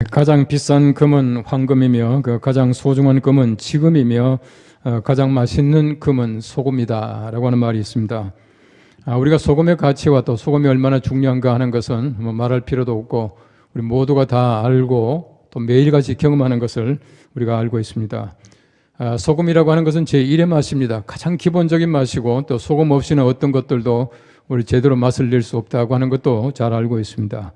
가장 비싼 금은 황금이며 그 가장 소중한 금은 지금이며 가장 맛있는 금은 소금이다 라고 하는 말이 있습니다. 우리가 소금의 가치와 또 소금이 얼마나 중요한가 하는 것은 뭐 말할 필요도 없고 우리 모두가 다 알고 또 매일같이 경험하는 것을 우리가 알고 있습니다. 소금이라고 하는 것은 제1의 맛입니다. 가장 기본적인 맛이고 또 소금 없이는 어떤 것들도 우리 제대로 맛을 낼 수 없다고 하는 것도 잘 알고 있습니다.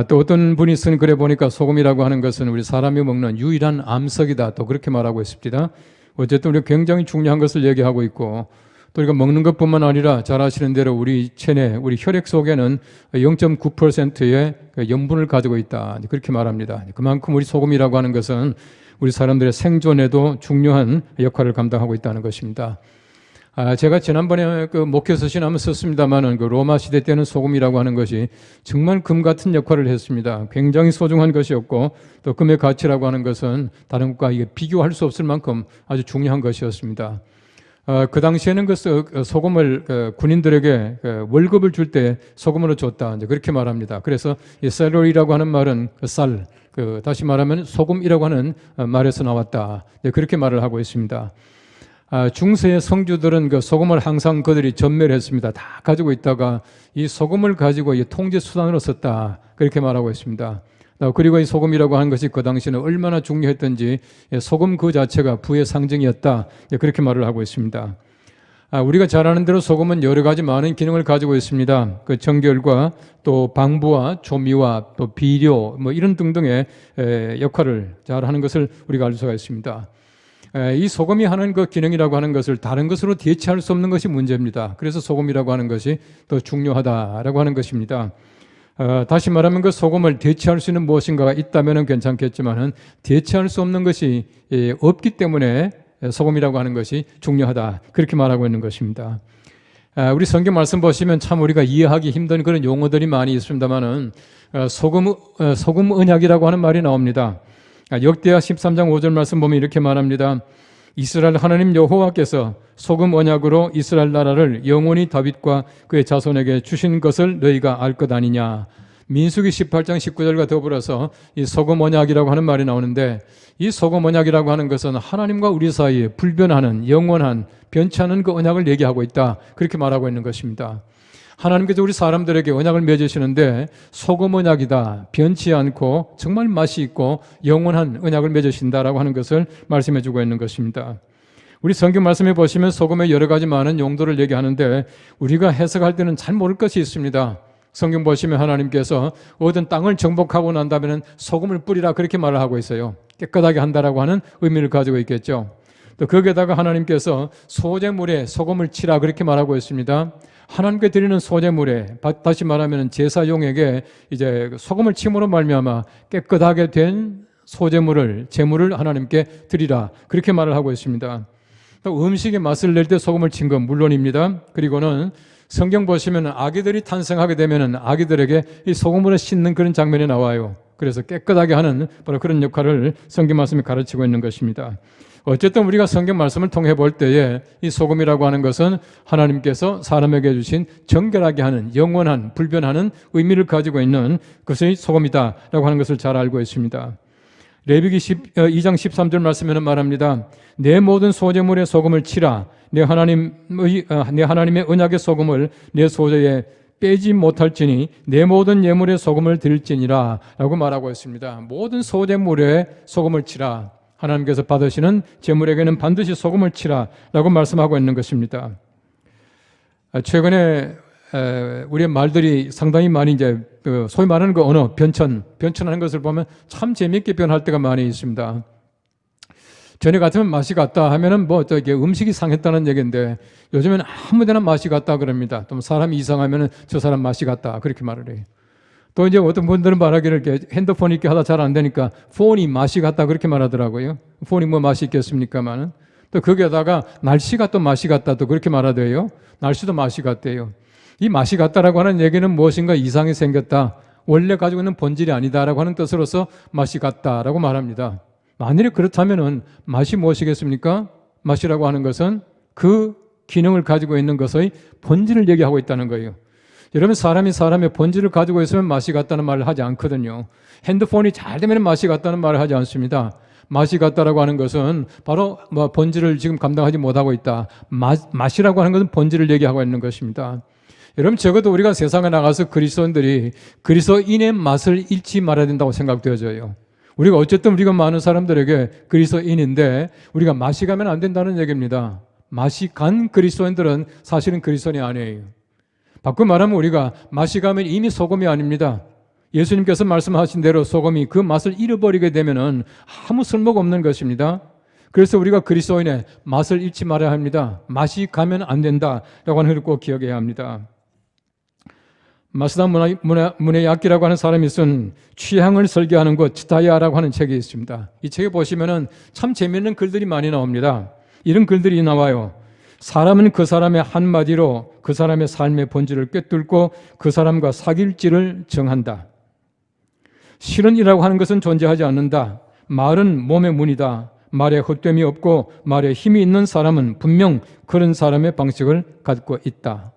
또 어떤 분이 쓴 글에 보니까 소금이라고 하는 것은 우리 사람이 먹는 유일한 암석이다 또 그렇게 말하고 있습니다. 어쨌든 우리가 굉장히 중요한 것을 얘기하고 있고 또 우리가 먹는 것뿐만 아니라 잘 아시는 대로 우리 체내, 우리 혈액 속에는 0.9%의 염분을 가지고 있다 그렇게 말합니다. 그만큼 우리 소금이라고 하는 것은 우리 사람들의 생존에도 중요한 역할을 감당하고 있다는 것입니다. 제가 지난번에 목회 서신 한번 썼습니다만은 로마 시대 때는 소금이라고 하는 것이 정말 금 같은 역할을 했습니다. 굉장히 소중한 것이었고 또 금의 가치라고 하는 것은 다른 것과 비교할 수 없을 만큼 아주 중요한 것이었습니다. 그 당시에는 소금을 군인들에게 월급을 줄 때 소금으로 줬다 이제 그렇게 말합니다. 그래서 이 셀러리라고 하는 말은 쌀, 다시 말하면 소금이라고 하는 말에서 나왔다. 그렇게 말을 하고 있습니다. 중세의 성주들은 소금을 항상 그들이 전멸했습니다. 다 가지고 있다가 이 소금을 가지고 통제 수단으로 썼다. 그렇게 말하고 있습니다. 그리고 이 소금이라고 하는 것이 그 당시에는 얼마나 중요했던지 소금 그 자체가 부의 상징이었다. 그렇게 말을 하고 있습니다. 우리가 잘 아는 대로 소금은 여러 가지 많은 기능을 가지고 있습니다. 정결과 또 방부와 조미와 또 비료 이런 등등의 역할을 잘 하는 것을 우리가 알 수가 있습니다. 이 소금이 하는 그 기능이라고 하는 것을 다른 것으로 대체할 수 없는 것이 문제입니다. 그래서 소금이라고 하는 것이 더 중요하다라고 하는 것입니다. 다시 말하면 그 소금을 대체할 수 있는 무엇인가가 있다면 괜찮겠지만은 대체할 수 없는 것이 없기 때문에 소금이라고 하는 것이 중요하다. 그렇게 말하고 있는 것입니다. 우리 성경 말씀 보시면 참 우리가 이해하기 힘든 그런 용어들이 많이 있습니다만은 소금 언약이라고 하는 말이 나옵니다. 역대하 13장 5절 말씀 보면 이렇게 말합니다. 이스라엘 하나님 여호와께서 소금 언약으로 이스라엘 나라를 영원히 다윗과 그의 자손에게 주신 것을 너희가 알 것 아니냐. 민수기 18장 19절과 더불어서 이 소금 언약이라고 하는 말이 나오는데 이 소금 언약이라고 하는 것은 하나님과 우리 사이에 불변하는 영원한 변치 않은 그 언약을 얘기하고 있다. 그렇게 말하고 있는 것입니다. 하나님께서 우리 사람들에게 언약을 맺으시는데 소금 언약이다. 변치 않고 정말 맛이 있고 영원한 언약을 맺으신다라고 하는 것을 말씀해 주고 있는 것입니다. 우리 성경 말씀에 보시면 소금의 여러 가지 많은 용도를 얘기하는데 우리가 해석할 때는 잘 모를 것이 있습니다. 성경 보시면 하나님께서 어떤 땅을 정복하고 난 다음에는 소금을 뿌리라 그렇게 말을 하고 있어요. 깨끗하게 한다라고 하는 의미를 가지고 있겠죠. 또 거기에다가 하나님께서 소제물에 소금을 치라 그렇게 말하고 있습니다. 하나님께 드리는 소제물에 다시 말하면 제사용에게 이제 소금을 침으로 말미암아 깨끗하게 된 제물을 하나님께 드리라 그렇게 말을 하고 있습니다. 또 음식의 맛을 낼 때 소금을 친 건 물론입니다. 그리고는 성경 보시면 아기들이 탄생하게 되면 아기들에게 이 소금으로 씻는 그런 장면이 나와요. 그래서 깨끗하게 하는 바로 그런 역할을 성경 말씀이 가르치고 있는 것입니다. 어쨌든 우리가 성경 말씀을 통해 볼 때에 이 소금이라고 하는 것은 하나님께서 사람에게 주신 정결하게 하는 영원한 불변하는 의미를 가지고 있는 것이 소금이다라고 하는 것을 잘 알고 있습니다. 레위기 2장 13절 말씀에는 말합니다. 내 모든 소제물에 소금을 치라. 내 하나님의 언약의 소금을 내 소재에 빼지 못할지니 내 모든 예물에 소금을 드릴지니라 라고 말하고 있습니다. 모든 소제물에 소금을 치라. 하나님께서 받으시는 제물에게는 반드시 소금을 치라 라고 말씀하고 있는 것입니다. 최근에 우리의 말들이 상당히 많이 이제 소위 말하는 그 언어, 변천하는 것을 보면 참 재미있게 변할 때가 많이 있습니다. 전에 같으면 맛이 같다 하면은 이게 음식이 상했다는 얘기인데 요즘에는 아무데나 맛이 같다 그럽니다. 또 사람이 이상하면은 저 사람 맛이 같다 그렇게 말을 해요. 또 이제 어떤 분들은 말하기를 이렇게 핸드폰 있게 하다 잘 안 되니까 폰이 맛이 같다 그렇게 말하더라고요. 폰이 뭐 맛이 있겠습니까만은 또 거기에다가 날씨가 또 맛이 같다 또 그렇게 말하대요. 날씨도 맛이 같대요. 이 맛이 같다라고 하는 얘기는 무엇인가 이상이 생겼다. 원래 가지고 있는 본질이 아니다라고 하는 뜻으로서 맛이 같다라고 말합니다. 만일에 그렇다면은 맛이 무엇이겠습니까? 맛이라고 하는 것은 그 기능을 가지고 있는 것의 본질을 얘기하고 있다는 거예요. 여러분, 사람이 사람의 본질을 가지고 있으면 맛이 같다는 말을 하지 않거든요. 핸드폰이 잘 되면 맛이 같다는 말을 하지 않습니다. 맛이 같다라고 하는 것은 바로 본질을 지금 감당하지 못하고 있다. 맛이라고 하는 것은 본질을 얘기하고 있는 것입니다. 여러분, 적어도 우리가 세상에 나가서 그리스도인들이 그리스도인의 맛을 잃지 말아야 된다고 생각되어져요. 우리가 많은 사람들에게 그리스도인인데 우리가 맛이 가면 안 된다는 얘기입니다. 맛이 간 그리스도인들은 사실은 그리스도인이 아니에요. 바꿔 말하면 우리가 맛이 가면 이미 소금이 아닙니다. 예수님께서 말씀하신 대로 소금이 그 맛을 잃어버리게 되면은 아무 쓸모가 없는 것입니다. 그래서 우리가 그리스도인의 맛을 잃지 말아야 합니다. 맛이 가면 안 된다라고 하는 것을 꼭 기억해야 합니다. 마스다 문해야키라고 하는 사람이 쓴 취향을 설계하는 것 치타야라고 하는 책이 있습니다. 이 책에 보시면은 참 재미있는 글들이 많이 나옵니다. 이런 글들이 나와요. 사람은 그 사람의 한마디로 그 사람의 삶의 본질을 꿰뚫고 그 사람과 사귈지를 정한다. 실언이라고 하는 것은 존재하지 않는다. 말은 몸의 문이다. 말에 헛됨이 없고 말에 힘이 있는 사람은 분명 그런 사람의 방식을 갖고 있다.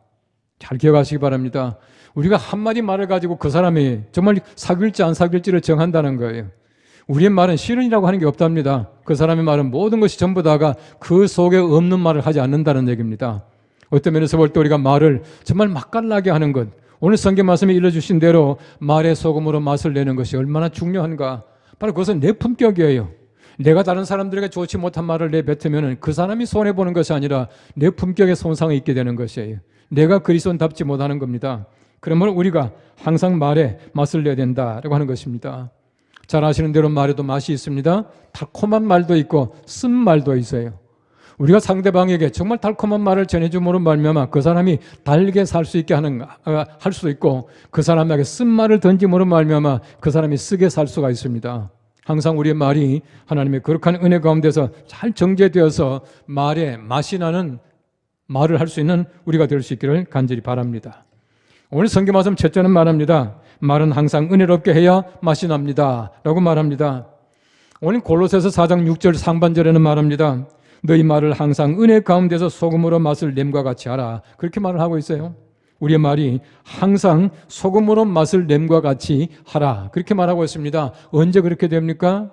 잘 기억하시기 바랍니다. 우리가 한마디 말을 가지고 그 사람이 정말 사귈지 안 사귈지를 정한다는 거예요. 우리의 말은 실언이라고 하는 게 없답니다. 그 사람의 말은 모든 것이 전부 다가 그 속에 없는 말을 하지 않는다는 얘기입니다. 어떤 면에서 볼 때 우리가 말을 정말 맛깔나게 하는 것, 오늘 성경 말씀에 일러주신 대로 말의 소금으로 맛을 내는 것이 얼마나 중요한가. 바로 그것은 내 품격이에요. 내가 다른 사람들에게 좋지 못한 말을 내뱉으면 그 사람이 손해보는 것이 아니라 내 품격에 손상이 있게 되는 것이에요. 내가 그리스도인답지 못하는 겁니다. 그러면 우리가 항상 말에 맛을 내야 된다라고 하는 것입니다. 잘 아시는 대로 말에도 맛이 있습니다. 달콤한 말도 있고 쓴 말도 있어요. 우리가 상대방에게 정말 달콤한 말을 전해줌으로 말미암아 그 사람이 달게 살 수 있게 할 수도 있고 그 사람에게 쓴 말을 던짐으로 말미암아 그 사람이 쓰게 살 수가 있습니다. 항상 우리의 말이 하나님의 거룩한 은혜 가운데서 잘 정제되어서 말에 맛이 나는 말을 할 수 있는 우리가 될 수 있기를 간절히 바랍니다. 오늘 성경 말씀 첫째는 말합니다. 말은 항상 은혜롭게 해야 맛이 납니다 라고 말합니다. 오늘 골로새서 4장 6절 상반절에는 말합니다. 너희 말을 항상 은혜 가운데서 소금으로 맛을 냄과 같이 하라. 그렇게 말을 하고 있어요. 우리의 말이 항상 소금으로 맛을 냄과 같이 하라. 그렇게 말하고 있습니다. 언제 그렇게 됩니까?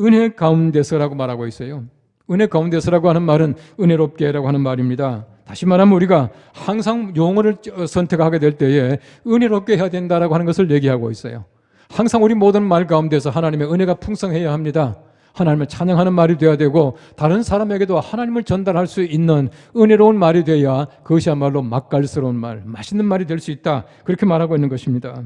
은혜 가운데서라고 말하고 있어요. 은혜 가운데서라고 하는 말은 은혜롭게라고 하는 말입니다. 다시 말하면 우리가 항상 용어를 선택하게 될 때에 은혜롭게 해야 된다라고 하는 것을 얘기하고 있어요. 항상 우리 모든 말 가운데서 하나님의 은혜가 풍성해야 합니다. 하나님을 찬양하는 말이 되어야 되고 다른 사람에게도 하나님을 전달할 수 있는 은혜로운 말이 되어야 그것이야말로 맛깔스러운 말, 맛있는 말이 될 수 있다. 그렇게 말하고 있는 것입니다.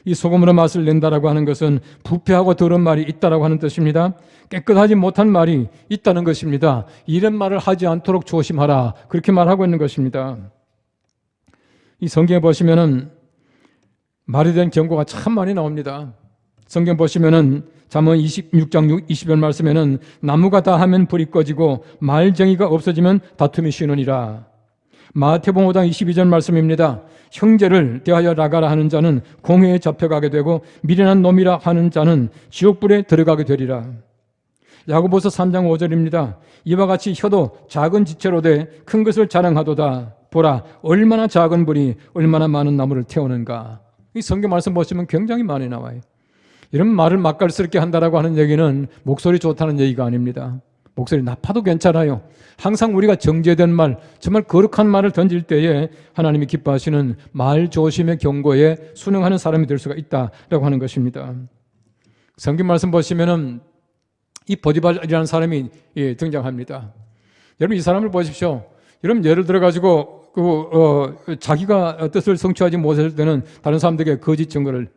이 소금으로 맛을 낸다라고 하는 것은 부패하고 더러운 말이 있다라고 하는 뜻입니다. 깨끗하지 못한 말이 있다는 것입니다. 이런 말을 하지 않도록 조심하라. 그렇게 말하고 있는 것입니다. 이 성경에 보시면은 말에 대한 경고가 참 많이 나옵니다. 성경 보시면은 잠언 26장 20절 말씀에는 나무가 다하면 불이 꺼지고 말쟁이가 없어지면 다툼이 쉬느니라. 마태복음 5장 22절 말씀입니다. 형제를 대하여 나가라 하는 자는 공회에 잡혀가게 되고 미련한 놈이라 하는 자는 지옥불에 들어가게 되리라. 야고보서 3장 5절입니다. 이와 같이 혀도 작은 지체로 돼 큰 것을 자랑하도다. 보라 얼마나 작은 불이 얼마나 많은 나무를 태우는가. 이 성경 말씀 보시면 굉장히 많이 나와요. 이런 말을 맛깔스럽게 한다라고 하는 얘기는 목소리 좋다는 얘기가 아닙니다. 목소리 나빠도 괜찮아요. 항상 우리가 정제된 말, 정말 거룩한 말을 던질 때에 하나님이 기뻐하시는 말 조심의 경고에 순응하는 사람이 될 수가 있다라고 하는 것입니다. 성경 말씀 보시면은 이 보디발이라는 사람이 등장합니다. 여러분 이 사람을 보십시오. 여러분 예를 들어 가지고 자기가 뜻을 성취하지 못할 때는 다른 사람들에게 거짓 증거를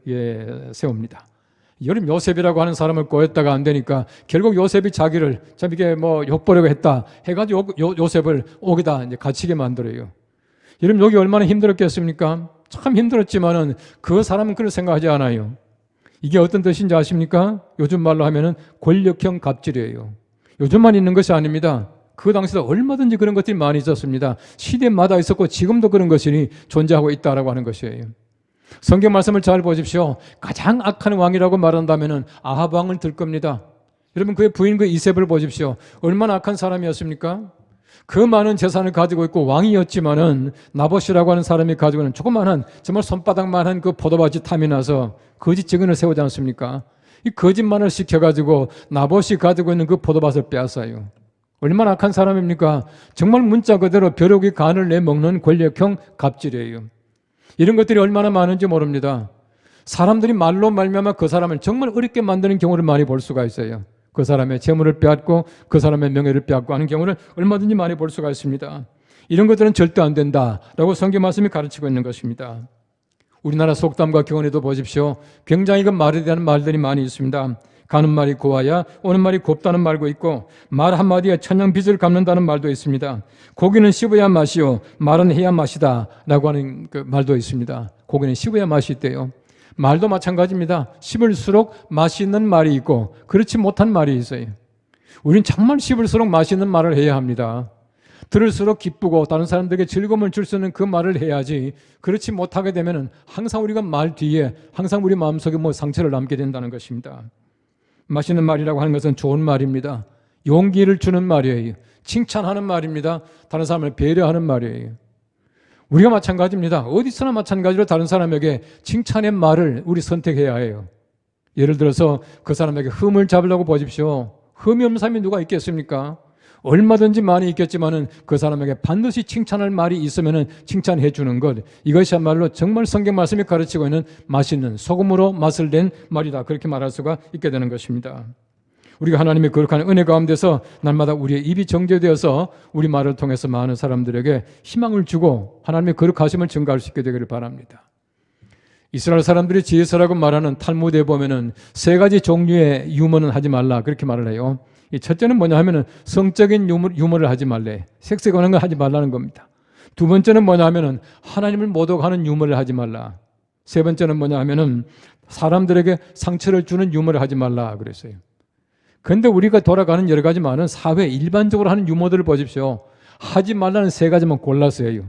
세웁니다. 여러분 요셉이라고 하는 사람을 꼬였다가 안 되니까 결국 요셉이 자기를 참 이게 욕보려고 했다 해가지고 요셉을 옥에다 이제 갇히게 만들어요. 여러분 여기 얼마나 힘들었겠습니까? 참 힘들었지만은 그 사람은 그런 생각하지 않아요. 이게 어떤 뜻인지 아십니까? 요즘 말로 하면은 권력형 갑질이에요. 요즘만 있는 것이 아닙니다. 그 당시에도 얼마든지 그런 것들이 많이 있었습니다. 시대마다 있었고 지금도 그런 것이 존재하고 있다라고 하는 것이에요. 성경 말씀을 잘 보십시오. 가장 악한 왕이라고 말한다면 아합 왕을 들 겁니다. 여러분 그의 부인 그 이세벨을 보십시오. 얼마나 악한 사람이었습니까? 그 많은 재산을 가지고 있고 왕이었지만은 나봇이라고 하는 사람이 가지고 있는 조그마한 정말 손바닥만한 그 포도밭이 탐이 나서 거짓 증언을 세우지 않습니까? 이 거짓말을 시켜가지고 나봇이 가지고 있는 그 포도밭을 빼앗아요. 얼마나 악한 사람입니까? 정말 문자 그대로 벼룩이 간을 내먹는 권력형 갑질이에요. 이런 것들이 얼마나 많은지 모릅니다. 사람들이 말로 말미암아 그 사람을 정말 어렵게 만드는 경우를 많이 볼 수가 있어요. 그 사람의 재물을 빼앗고 그 사람의 명예를 빼앗고 하는 경우를 얼마든지 많이 볼 수가 있습니다. 이런 것들은 절대 안 된다라고 성경 말씀이 가르치고 있는 것입니다. 우리나라 속담과 교훈에도 보십시오. 굉장히 그 말에 대한 말들이 많이 있습니다. 가는 말이 고와야 오는 말이 곱다는 말도 있고 말 한마디에 천냥빚을 갚는다는 말도 있습니다. 고기는 씹어야 맛이요 말은 해야 맛이다 라고 하는 그 말도 있습니다. 고기는 씹어야 맛이 있대요. 말도 마찬가지입니다. 씹을수록 맛있는 말이 있고 그렇지 못한 말이 있어요. 우리는 정말 씹을수록 맛있는 말을 해야 합니다. 들을수록 기쁘고 다른 사람들에게 즐거움을 줄 수 있는 그 말을 해야지 그렇지 못하게 되면 항상 우리가 말 뒤에 항상 우리 마음속에 상처를 남게 된다는 것입니다. 맛있는 말이라고 하는 것은 좋은 말입니다. 용기를 주는 말이에요. 칭찬하는 말입니다. 다른 사람을 배려하는 말이에요. 우리가 마찬가지입니다. 어디서나 마찬가지로 다른 사람에게 칭찬의 말을 우리 선택해야 해요. 예를 들어서 그 사람에게 흠을 잡으려고 보십시오. 흠이 없는 사람이 누가 있겠습니까? 얼마든지 많이 있겠지만은 그 사람에게 반드시 칭찬할 말이 있으면은 칭찬해 주는 것. 이것이야말로 정말 성경 말씀이 가르치고 있는 맛있는 소금으로 맛을 낸 말이다. 그렇게 말할 수가 있게 되는 것입니다. 우리가 하나님의 거룩한 은혜 가운데서 날마다 우리의 입이 정죄되어서 우리 말을 통해서 많은 사람들에게 희망을 주고 하나님의 거룩하심을 증가할 수 있게 되기를 바랍니다. 이스라엘 사람들이 지혜서라고 말하는 탈무드에 보면은 세 가지 종류의 유머는 하지 말라 그렇게 말을 해요. 이 첫째는 뭐냐 하면은 성적인 유머를 하지 말래. 섹스에 관한 걸 하지 말라는 겁니다. 두 번째는 뭐냐 하면은 하나님을 모독하는 유머를 하지 말라. 세 번째는 뭐냐 하면은 사람들에게 상처를 주는 유머를 하지 말라 그랬어요. 그런데 우리가 돌아가는 여러 가지 많은 사회 일반적으로 하는 유머들을 보십시오. 하지 말라는 세 가지만 골라서 해요.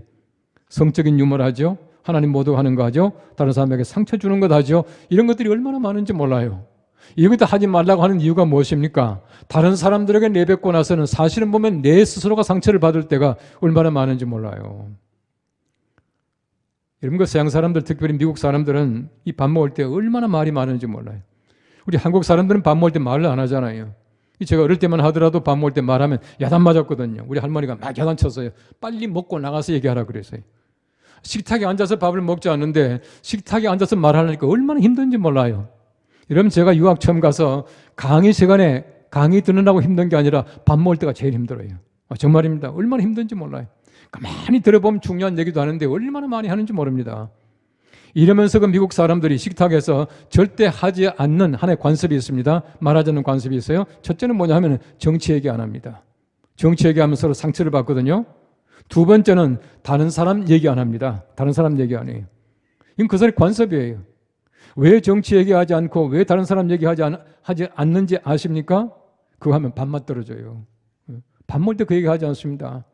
성적인 유머를 하죠. 하나님 모독하는 거 하죠. 다른 사람에게 상처 주는 것 하죠. 이런 것들이 얼마나 많은지 몰라요. 이것도 하지 말라고 하는 이유가 무엇입니까? 다른 사람들에게 내뱉고 나서는 사실은 보면 내 스스로가 상처를 받을 때가 얼마나 많은지 몰라요. 여러분, 그 서양 사람들, 특별히 미국 사람들은 이 밥 먹을 때 얼마나 말이 많은지 몰라요. 우리 한국 사람들은 밥 먹을 때 말을 안 하잖아요. 제가 어릴 때만 하더라도 밥 먹을 때 말하면 야단 맞았거든요. 우리 할머니가 막 야단 쳤어요. 빨리 먹고 나가서 얘기하라 그랬어요. 식탁에 앉아서 밥을 먹지 않는데 식탁에 앉아서 말하려니까 얼마나 힘든지 몰라요. 여러분, 제가 유학 처음 가서 강의 시간에 강의 듣느라고 힘든 게 아니라 밥 먹을 때가 제일 힘들어요. 정말입니다. 얼마나 힘든지 몰라요. 가만히 들어보면 중요한 얘기도 하는데 얼마나 많이 하는지 모릅니다. 이러면서 그 미국 사람들이 식탁에서 절대 하지 않는 하나의 관습이 있습니다. 말하지 않는 관습이 있어요. 첫째는 뭐냐 하면 정치 얘기 안 합니다. 정치 얘기하면 서로 상처를 받거든요. 두 번째는 다른 사람 얘기 안 합니다. 다른 사람 얘기 안 해요. 이건 그 사람의 관습이에요. 왜 정치 얘기하지 않고 왜 다른 사람 얘기하지 않는지 아십니까? 그거 하면 밥맛 떨어져요. 밥 먹을 때 그 얘기 하지 않습니다.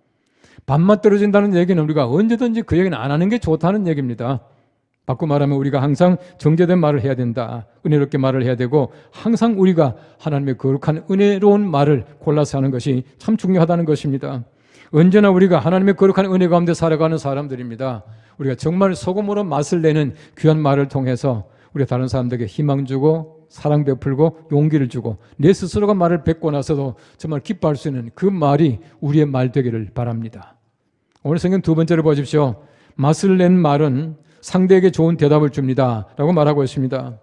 밥맛 떨어진다는 얘기는 우리가 언제든지 그 얘기는 안 하는 게 좋다는 얘기입니다. 바꿔 말하면 우리가 항상 정제된 말을 해야 된다. 은혜롭게 말을 해야 되고 항상 우리가 하나님의 거룩한 은혜로운 말을 골라서 하는 것이 참 중요하다는 것입니다. 언제나 우리가 하나님의 거룩한 은혜 가운데 살아가는 사람들입니다. 우리가 정말 소금으로 맛을 내는 귀한 말을 통해서 우리가 다른 사람들에게 희망 주고 사랑 베풀고 용기를 주고 내 스스로가 말을 뱉고 나서도 정말 기뻐할 수 있는 그 말이 우리의 말 되기를 바랍니다. 오늘 성경 두 번째로 보십시오. 맛을 낸 말은 상대에게 좋은 대답을 줍니다 라고 말하고 있습니다.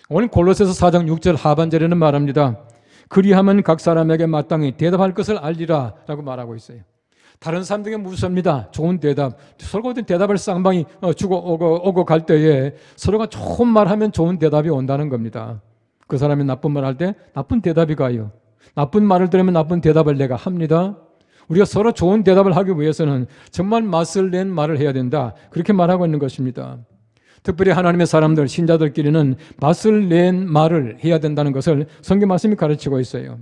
오늘 골로새서 4장 6절 하반절에는 말합니다. 그리하면 각 사람에게 마땅히 대답할 것을 알리라 라고 말하고 있어요. 다른 사람들에게 묻습니다. 좋은 대답. 서로가 어떤 대답을 쌍방이 주고 오고 갈 때에 서로가 좋은 말 하면 좋은 대답이 온다는 겁니다. 그 사람이 나쁜 말 할 때 나쁜 대답이 가요. 나쁜 말을 들으면 나쁜 대답을 내가 합니다. 우리가 서로 좋은 대답을 하기 위해서는 정말 맛을 낸 말을 해야 된다. 그렇게 말하고 있는 것입니다. 특별히 하나님의 사람들, 신자들끼리는 맛을 낸 말을 해야 된다는 것을 성경 말씀이 가르치고 있어요.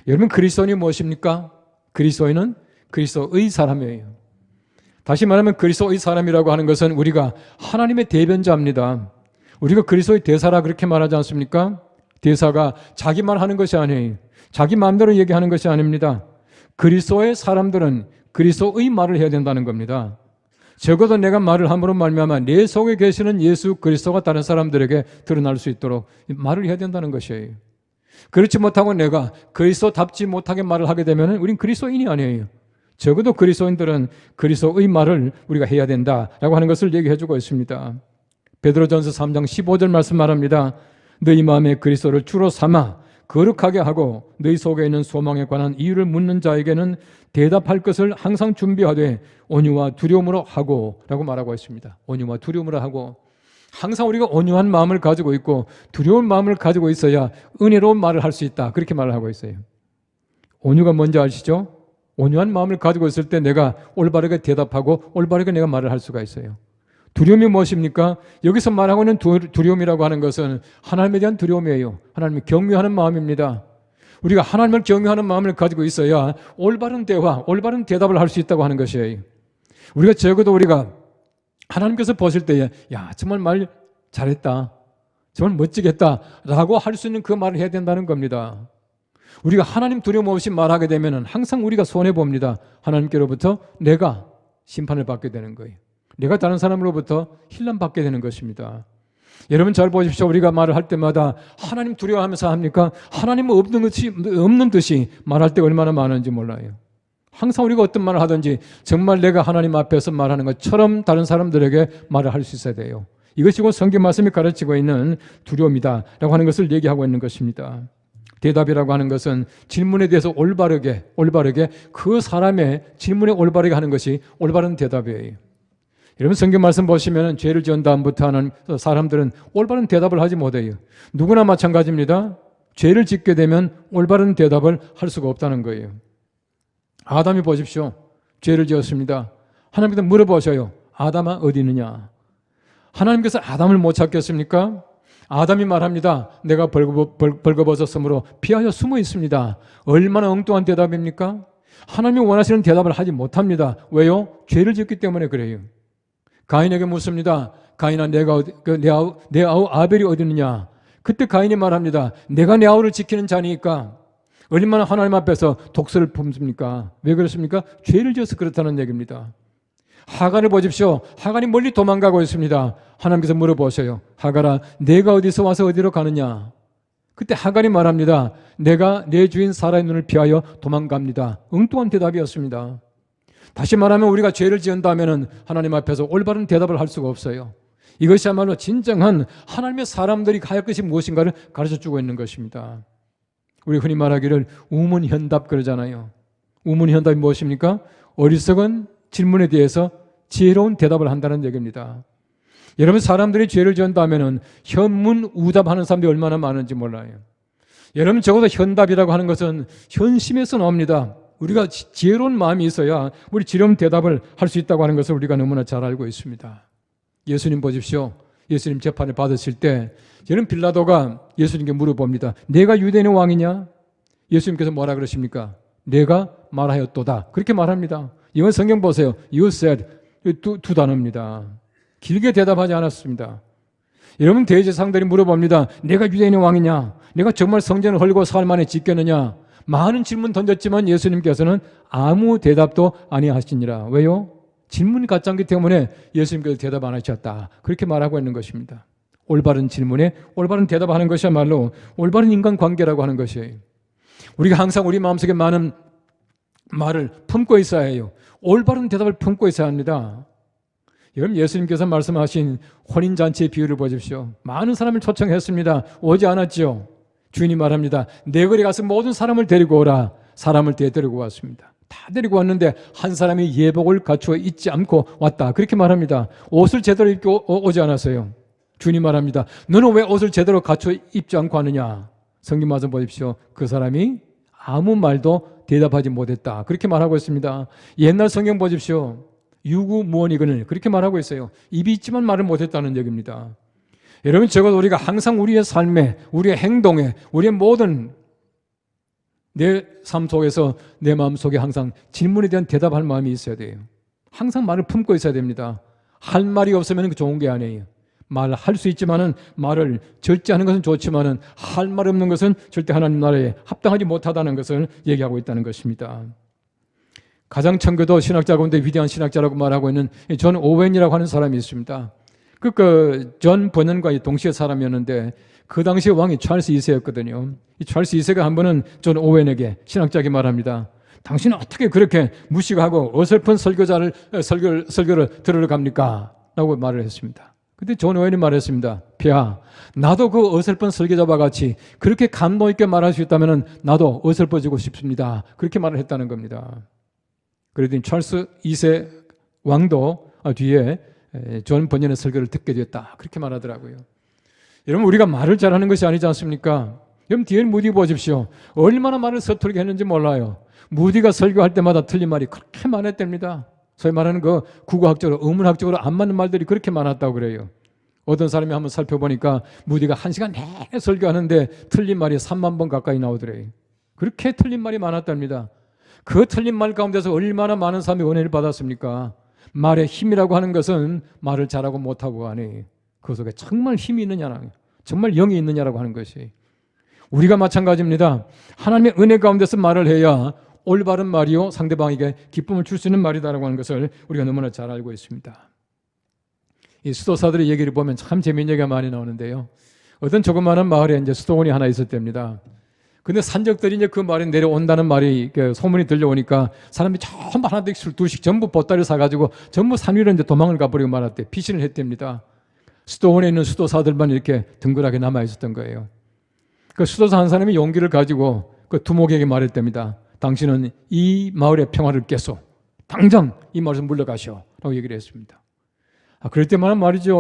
여러분, 그리스도인이 무엇입니까? 그리스도인은 그리스도의 사람이에요. 다시 말하면 그리스도의 사람이라고 하는 것은 우리가 하나님의 대변자입니다. 우리가 그리스도의 대사라 그렇게 말하지 않습니까? 대사가 자기만 하는 것이 아니에요. 자기 마음대로 얘기하는 것이 아닙니다. 그리스도의 사람들은 그리스도의 말을 해야 된다는 겁니다. 적어도 내가 말을 함으로 말미암아 내 속에 계시는 예수 그리스도가 다른 사람들에게 드러날 수 있도록 말을 해야 된다는 것이에요. 그렇지 못하고 내가 그리스도답지 못하게 말을 하게 되면 우린 그리스도인이 아니에요. 적어도 그리스도인들은 그리스도의 말을 우리가 해야 된다라고 하는 것을 얘기해 주고 있습니다. 베드로전서 3장 15절 말씀 말합니다. 너희 마음에 그리스도를 주로 삼아 거룩하게 하고 너희 속에 있는 소망에 관한 이유를 묻는 자에게는 대답할 것을 항상 준비하되 온유와 두려움으로 하고 라고 말하고 있습니다. 온유와 두려움으로 하고, 항상 우리가 온유한 마음을 가지고 있고 두려운 마음을 가지고 있어야 은혜로운 말을 할 수 있다, 그렇게 말을 하고 있어요. 온유가 뭔지 아시죠? 온유한 마음을 가지고 있을 때 내가 올바르게 대답하고 올바르게 내가 말을 할 수가 있어요. 두려움이 무엇입니까? 여기서 말하고 있는 두려움이라고 하는 것은 하나님에 대한 두려움이에요. 하나님을 경외하는 마음입니다. 우리가 하나님을 경외하는 마음을 가지고 있어야 올바른 대화, 올바른 대답을 할 수 있다고 하는 것이에요. 우리가 적어도 우리가 하나님께서 보실 때에 야, 정말 말 잘했다, 정말 멋지겠다 라고 할 수 있는 그 말을 해야 된다는 겁니다. 우리가 하나님 두려움 없이 말하게 되면 항상 우리가 손해봅니다. 하나님께로부터 내가 심판을 받게 되는 거예요. 내가 다른 사람으로부터 힐난받게 되는 것입니다. 여러분 잘 보십시오. 우리가 말을 할 때마다 하나님 두려워하면서 합니까? 하나님은 없는 듯이 말할 때 얼마나 많은지 몰라요. 항상 우리가 어떤 말을 하든지 정말 내가 하나님 앞에서 말하는 것처럼 다른 사람들에게 말을 할 수 있어야 돼요. 이것이 곧 성경 말씀이 가르치고 있는 두려움이다 라고 하는 것을 얘기하고 있는 것입니다. 대답이라고 하는 것은 질문에 대해서 올바르게 그 사람의 질문에 올바르게 하는 것이 올바른 대답이에요. 여러분 성경 말씀 보시면 죄를 지은 다음부터 하는 사람들은 올바른 대답을 하지 못해요. 누구나 마찬가지입니다. 죄를 짓게 되면 올바른 대답을 할 수가 없다는 거예요. 아담이 보십시오. 죄를 지었습니다. 하나님께서 물어보셔요. 아담아 어디 있느냐? 하나님께서 아담을 못 찾겠습니까? 아담이 말합니다. 내가 벌거벗었으므로 피하여 숨어 있습니다. 얼마나 엉뚱한 대답입니까? 하나님이 원하시는 대답을 하지 못합니다. 왜요? 죄를 지었기 때문에 그래요. 가인에게 묻습니다. 가인아 내 아우 아벨이 어디 있느냐? 그때 가인이 말합니다. 내가 내 아우를 지키는 자니까 얼마나 하나님 앞에서 독설을 품습니까? 왜 그렇습니까? 죄를 지어서 그렇다는 얘기입니다. 하갈을 보십시오. 하갈이 멀리 도망가고 있습니다. 하나님께서 물어보셔요. 하갈아 내가 어디서 와서 어디로 가느냐? 그때 하갈이 말합니다. 내가 내 주인 사라의 눈을 피하여 도망갑니다. 엉뚱한 대답이었습니다. 다시 말하면 우리가 죄를 지은다면 하나님 앞에서 올바른 대답을 할 수가 없어요. 이것이야말로 진정한 하나님의 사람들이 할 것이 무엇인가를 가르쳐주고 있는 것입니다. 우리 흔히 말하기를 우문현답 그러잖아요. 우문현답이 무엇입니까? 어리석은 질문에 대해서 지혜로운 대답을 한다는 얘기입니다. 여러분 사람들이 죄를 지은다면 현문우답하는 사람들이 얼마나 많은지 몰라요. 여러분 적어도 현답이라고 하는 것은 현심에서 나옵니다. 우리가 지혜로운 마음이 있어야 우리 지혜로운 대답을 할 수 있다고 하는 것을 우리가 너무나 잘 알고 있습니다. 예수님 보십시오. 예수님 재판을 받으실 때 여러분 빌라도가 예수님께 물어봅니다. 내가 유대인의 왕이냐? 예수님께서 뭐라 그러십니까? 내가 말하였도다. 그렇게 말합니다. 이건 성경 보세요. You said 두 단어입니다. 길게 대답하지 않았습니다. 여러분 대제사장들이 물어봅니다. 내가 유대인의 왕이냐? 내가 정말 성전을 헐고 사흘 만에 짓겠느냐? 많은 질문 던졌지만 예수님께서는 아무 대답도 아니하시니라. 왜요? 질문이 가짜이기 때문에 예수님께서 대답 안 하셨다. 그렇게 말하고 있는 것입니다. 올바른 질문에 올바른 대답하는 것이야말로 올바른 인간관계라고 하는 것이에요. 우리가 항상 우리 마음속에 많은 말을 품고 있어야 해요. 올바른 대답을 품고 있어야 합니다. 여러분 예수님께서 말씀하신 혼인잔치의 비유를 보십시오. 많은 사람을 초청했습니다. 오지 않았죠. 주인이 말합니다. 내 거리 가서 모든 사람을 데리고 오라. 사람을 데리고 왔습니다. 다 데리고 왔는데 한 사람이 예복을 갖추어 입지 않고 왔다. 그렇게 말합니다. 옷을 제대로 입고 오지 않았어요. 주인이 말합니다. 너는 왜 옷을 제대로 갖추어 입지 않고 하느냐? 성경 말씀 보십시오. 그 사람이 아무 말도 대답하지 못했다. 그렇게 말하고 있습니다. 옛날 성경 보십시오. 유구무원이거늘 그렇게 말하고 있어요. 입이 있지만 말을 못했다는 얘기입니다. 여러분 적어도 우리가 항상 우리의 삶에, 우리의 행동에, 우리의 모든 내 삶 속에서 내 마음 속에 항상 질문에 대한 대답할 마음이 있어야 돼요. 항상 말을 품고 있어야 됩니다. 할 말이 없으면 좋은 게 아니에요. 말할 수 있지만은 말을 절제하는 것은 좋지만은 할 말 없는 것은 절대 하나님 나라에 합당하지 못하다는 것을 얘기하고 있다는 것입니다. 가장 청교도 신학자 가운데 위대한 신학자라고 말하고 있는 존 오웬이라고 하는 사람이 있습니다. 존 번연과 동시에 사람이었는데 그 당시에 왕이 찰스 2세였거든요. 이 찰스 2세가 한 번은 존 오웬에게 신학자에게 말합니다. 당신은 어떻게 그렇게 무식하고 어설픈 설교를 들으러 갑니까? 라고 말을 했습니다. 그때 존 오웬이 말했습니다. 폐하, 나도 그 어설픈 설교자와 같이 그렇게 감동 있게 말할 수 있다면 나도 어설퍼지고 싶습니다. 그렇게 말을 했다는 겁니다. 그러더니 찰스 2세 왕도 뒤에 존 번연의 설교를 듣게 됐다. 그렇게 말하더라고요. 여러분, 우리가 말을 잘하는 것이 아니지 않습니까? 여러분, 뒤에 무디 보십시오. 얼마나 말을 서툴게 했는지 몰라요. 무디가 설교할 때마다 틀린 말이 그렇게 많았답니다. 소위 말하는 그 국어학적으로, 의문학적으로 안 맞는 말들이 그렇게 많았다고 그래요. 어떤 사람이 한번 살펴보니까 무디가 1시간 내내 설교하는데 틀린 말이 3만 번 가까이 나오더래요. 그렇게 틀린 말이 많았답니다. 그 틀린 말 가운데서 얼마나 많은 사람이 은혜를 받았습니까? 말의 힘이라고 하는 것은 말을 잘하고 못하고 하니 그 속에 정말 힘이 있느냐, 정말 영이 있느냐라고 하는 것이. 우리가 마찬가지입니다. 하나님의 은혜 가운데서 말을 해야 올바른 말이요 상대방에게 기쁨을 줄 수 있는 말이다라고 하는 것을 우리가 너무나 잘 알고 있습니다. 이 수도사들의 얘기를 보면 참 재미있는 얘기가 많이 나오는데요. 어떤 조그마한 마을에 이제 수도원이 하나 있었답니다. 근데 산적들이 이제 그 마을에 내려온다는 말이 소문이 들려오니까 사람이 전부 하나씩 둘씩 전부 보따리를 사가지고 전부 산 위로 이제 도망을 가버리고 말았대. 피신을 했답니다. 수도원에 있는 수도사들만 이렇게 덩그랗게 남아 있었던 거예요. 그 수도사 한 사람이 용기를 가지고 그 두목에게 말했답니다. 당신은 이 마을의 평화를 깨서 당장 이 마을에서 물러가시오 라고 얘기를 했습니다. 그럴 때만 말이죠.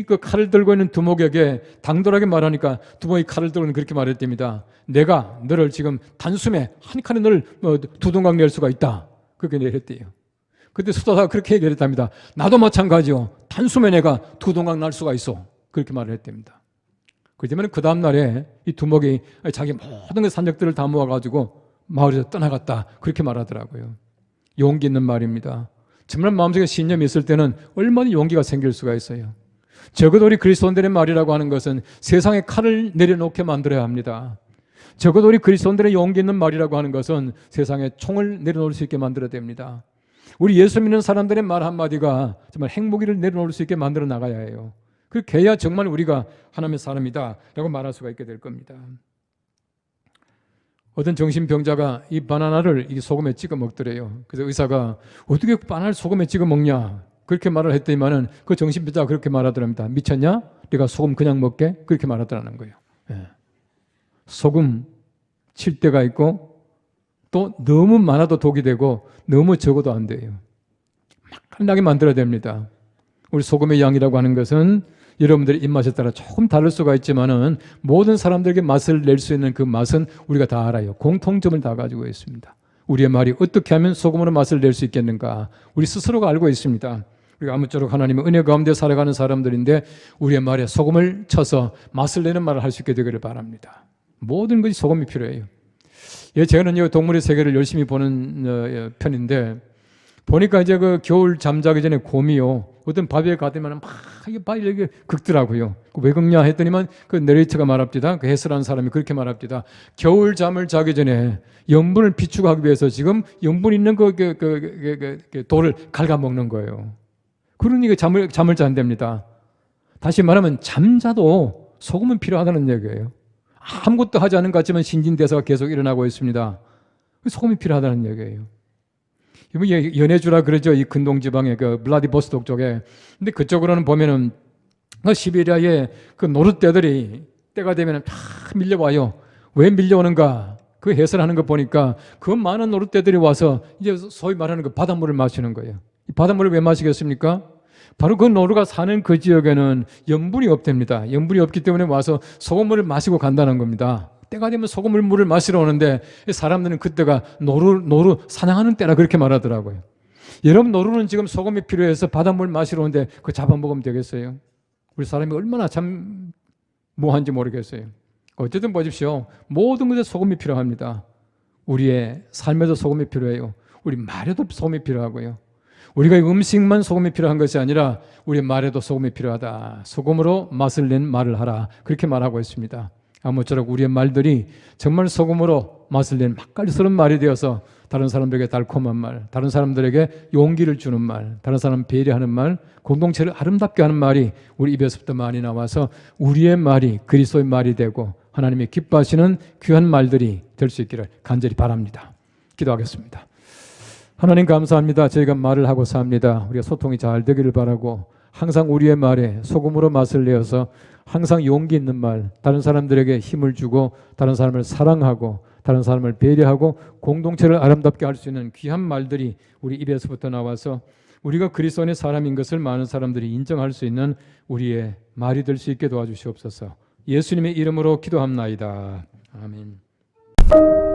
그 칼을 들고 있는 두목에게 당돌하게 말하니까 두목이 칼을 들고는 그렇게 말했답니다. 내가 너를 지금 단숨에 한 칼에 너를 두 동강 낼 수가 있다. 그렇게 내렸대요. 그때 수도사가 그렇게 얘기를 했답니다. 나도 마찬가지요. 단숨에 내가 두 동강 날 수가 있어. 그렇게 말을 했답니다. 그렇지만 그 다음날에 이 두목이 자기 모든 그 산적들을 다 모아가지고 마을에서 떠나갔다. 그렇게 말하더라고요. 용기 있는 말입니다. 정말 마음속에 신념이 있을 때는 얼마나 용기가 생길 수가 있어요. 적어도 우리 그리스도인들의 말이라고 하는 것은 세상에 칼을 내려놓게 만들어야 합니다. 적어도 우리 그리스도인들의 용기 있는 말이라고 하는 것은 세상에 총을 내려놓을 수 있게 만들어야 됩니다. 우리 예수 믿는 사람들의 말 한마디가 정말 핵무기를 내려놓을 수 있게 만들어 나가야 해요. 그렇게 해야 정말 우리가 하나님의 사람이다 라고 말할 수가 있게 될 겁니다. 어떤 정신병자가 이 바나나를 이 소금에 찍어 먹더래요. 그래서 의사가 어떻게 바나나를 소금에 찍어 먹냐 그렇게 말을 했더니만은 그 정신병자가 그렇게 말하더랍니다. 미쳤냐? 네가 소금 그냥 먹게? 그렇게 말하더라는 거예요. 예. 소금 칠 때가 있고 또 너무 많아도 독이 되고 너무 적어도 안 돼요. 맛나게 만들어야 됩니다. 우리 소금의 양이라고 하는 것은 여러분들의 입맛에 따라 조금 다를 수가 있지만은 모든 사람들에게 맛을 낼 수 있는 그 맛은 우리가 다 알아요. 공통점을 다 가지고 있습니다. 우리의 말이 어떻게 하면 소금으로 맛을 낼 수 있겠는가? 우리 스스로가 알고 있습니다. 우리가 아무쪼록 하나님의 은혜 가운데 살아가는 사람들인데 우리의 말에 소금을 쳐서 맛을 내는 말을 할 수 있게 되기를 바랍니다. 모든 것이 소금이 필요해요. 제가는 동물의 세계를 열심히 보는 편인데 보니까 이제 그 겨울 잠자기 전에 곰이요. 어떤 바위에 가더니만 막 이게 바위를 긁더라고요. 왜 긁냐 했더니만 그 내레이터가 말합니다. 그 해설하는 사람이 그렇게 말합니다. 겨울 잠을 자기 전에 염분을 비축하기 위해서 지금 염분 있는 그 돌을 갉아먹는 거예요. 그러니 잠을 잔답니다. 다시 말하면 잠자도 소금은 필요하다는 얘기예요. 아무것도 하지 않은 것 같지만 신진대사가 계속 일어나고 있습니다. 소금이 필요하다는 얘기예요. 연해주라 그러죠. 이 근동 지방의 그 블라디보스톡 쪽에. 근데 그쪽으로는 보면은 그 시베리아의 그 노릇떼들이 때가 되면은 다 밀려와요. 왜 밀려오는가? 그 해설하는 거 보니까 그 많은 노릇떼들이 와서 이제 소위 말하는 그 바닷물을 마시는 거예요. 이 바닷물을 왜 마시겠습니까? 바로 그 노루가 사는 그 지역에는 염분이 없답니다. 염분이 없기 때문에 와서 소금물을 마시고 간다는 겁니다. 때가 되면 소금물 물을 마시러 오는데 사람들은 그때가 노루 사냥하는 때라 그렇게 말하더라고요. 여러분 노루는 지금 소금이 필요해서 바닷물 마시러 오는데 그거 잡아먹으면 되겠어요? 우리 사람이 얼마나 참 뭐한지 모르겠어요. 어쨌든 보십시오. 모든 것에 소금이 필요합니다. 우리의 삶에도 소금이 필요해요. 우리 말에도 소금이 필요하고요. 우리가 음식만 소금이 필요한 것이 아니라 우리 말에도 소금이 필요하다. 소금으로 맛을 낸 말을 하라. 그렇게 말하고 있습니다. 모쪼록 우리의 말들이 정말 소금으로 맛을 낸 맛깔스러운 말이 되어서 다른 사람들에게 달콤한 말, 다른 사람들에게 용기를 주는 말, 다른 사람 배려하는 말, 공동체를 아름답게 하는 말이 우리 입에서부터 많이 나와서 우리의 말이 그리스도의 말이 되고 하나님이 기뻐하시는 귀한 말들이 될 수 있기를 간절히 바랍니다. 기도하겠습니다. 하나님 감사합니다. 저희가 말을 하고 삽니다. 우리가 소통이 잘 되기를 바라고 항상 우리의 말에 소금으로 맛을 내어서 항상 용기 있는 말, 다른 사람들에게 힘을 주고 다른 사람을 사랑하고 다른 사람을 배려하고 공동체를 아름답게 할 수 있는 귀한 말들이 우리 입에서부터 나와서 우리가 그리스도의 사람인 것을 많은 사람들이 인정할 수 있는 우리의 말이 될 수 있게 도와주시옵소서. 예수님의 이름으로 기도합나이다. 아멘.